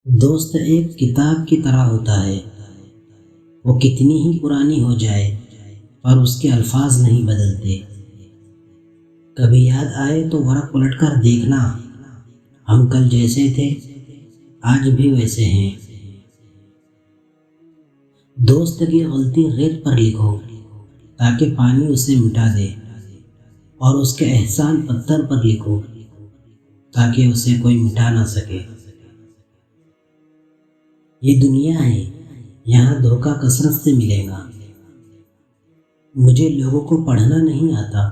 دوست ایک کتاب کی طرح ہوتا ہے، وہ کتنی ہی پرانی ہو جائے پر اس کے الفاظ نہیں بدلتے۔ کبھی یاد آئے تو ورق پلٹ کر دیکھنا، ہم کل جیسے تھے آج بھی ویسے ہیں۔ دوست کی غلطی ریت پر لکھو تاکہ پانی اسے مٹا دے، اور اس کے احسان پتھر پر لکھو تاکہ اسے کوئی مٹا نہ سکے۔ یہ دنیا ہے، یہاں دھوکہ کثرت سے ملے گا۔ مجھے لوگوں کو پڑھنا نہیں آتا،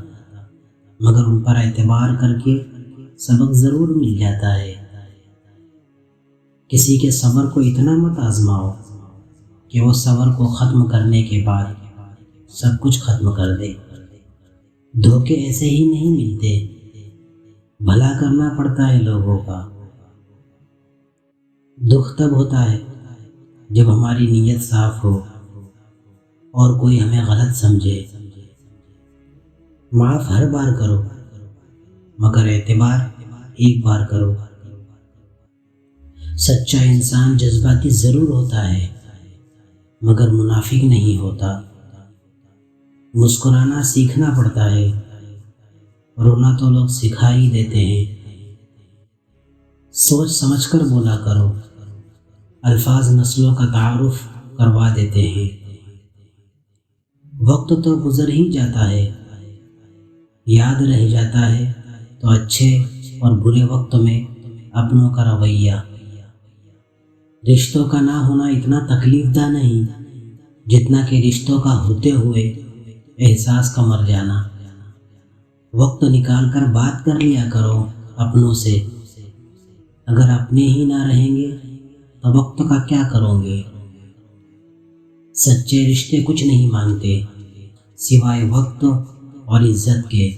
مگر ان پر اعتبار کر کے سبق ضرور مل جاتا ہے۔ کسی کے صبر کو اتنا مت آزماؤ کہ وہ صبر کو ختم کرنے کے بعد سب کچھ ختم کر دے۔ دھوکے ایسے ہی نہیں ملتے، بھلا کرنا پڑتا ہے لوگوں کا۔ دکھ تب ہوتا ہے جب ہماری نیت صاف ہو اور کوئی ہمیں غلط سمجھے۔ معاف ہر بار کرو مگر اعتبار ایک بار کرو۔ سچا انسان جذباتی ضرور ہوتا ہے مگر منافق نہیں ہوتا۔ مسکرانا سیکھنا پڑتا ہے، رونا تو لوگ سکھا ہی دیتے ہیں۔ سوچ سمجھ کر بولا کرو، الفاظ نسلوں کا تعارف کروا دیتے ہیں۔ وقت تو گزر ہی جاتا ہے، یاد رہ جاتا ہے تو اچھے اور برے وقت میں اپنوں کا رویہ۔ رشتوں کا نہ ہونا اتنا تکلیف دہ نہیں جتنا کہ رشتوں کا ہوتے ہوئے احساس کا مر جانا۔ وقت نکال کر بات کر لیا کرو اپنوں سے، اگر اپنے ہی نہ رہیں گے تو وقت کا کیا کرو گے؟ سچے رشتے کچھ نہیں مانگتے سوائے وقت اور عزت کے۔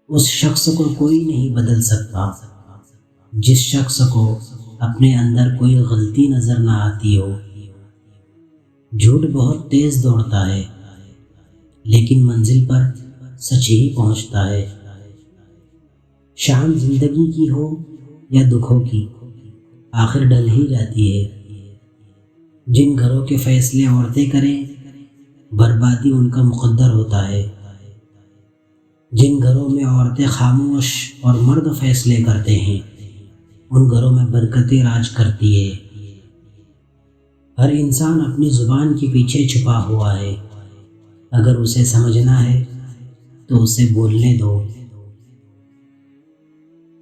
اس شخص کو کوئی نہیں بدل سکتا جس شخص کو اپنے اندر کوئی غلطی نظر نہ آتی ہو۔ جھوٹ بہت تیز دوڑتا ہے لیکن منزل پر سچ ہی پہنچتا ہے۔ شام زندگی کی ہو یا دکھوں کی، آخر ڈل ہی جاتی ہے۔ جن گھروں کے فیصلے عورتیں کریں، بربادی ان کا مقدر ہوتا ہے۔ جن گھروں میں عورتیں خاموش اور مرد فیصلے کرتے ہیں، ان گھروں میں برکتیں راج کرتی ہے۔ ہر انسان اپنی زبان کے پیچھے چھپا ہوا ہے، اگر اسے سمجھنا ہے تو اسے بولنے دو۔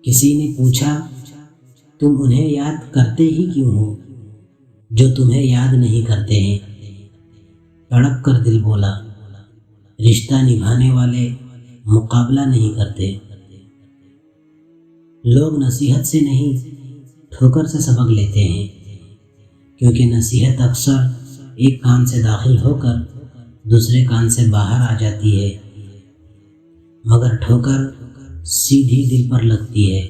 کسی نے پوچھا تم انہیں یاد کرتے ہی کیوں ہو جو تمہیں یاد نہیں کرتے ہیں؟ تڑپ کر دل بولا، رشتہ نبھانے والے مقابلہ نہیں کرتے۔ لوگ نصیحت سے نہیں ٹھوکر سے سبق لیتے ہیں، کیونکہ نصیحت اکثر ایک کان سے داخل ہو کر دوسرے کان سے باہر آ جاتی ہے، مگر ٹھوکر سیدھی دل پر لگتی ہے۔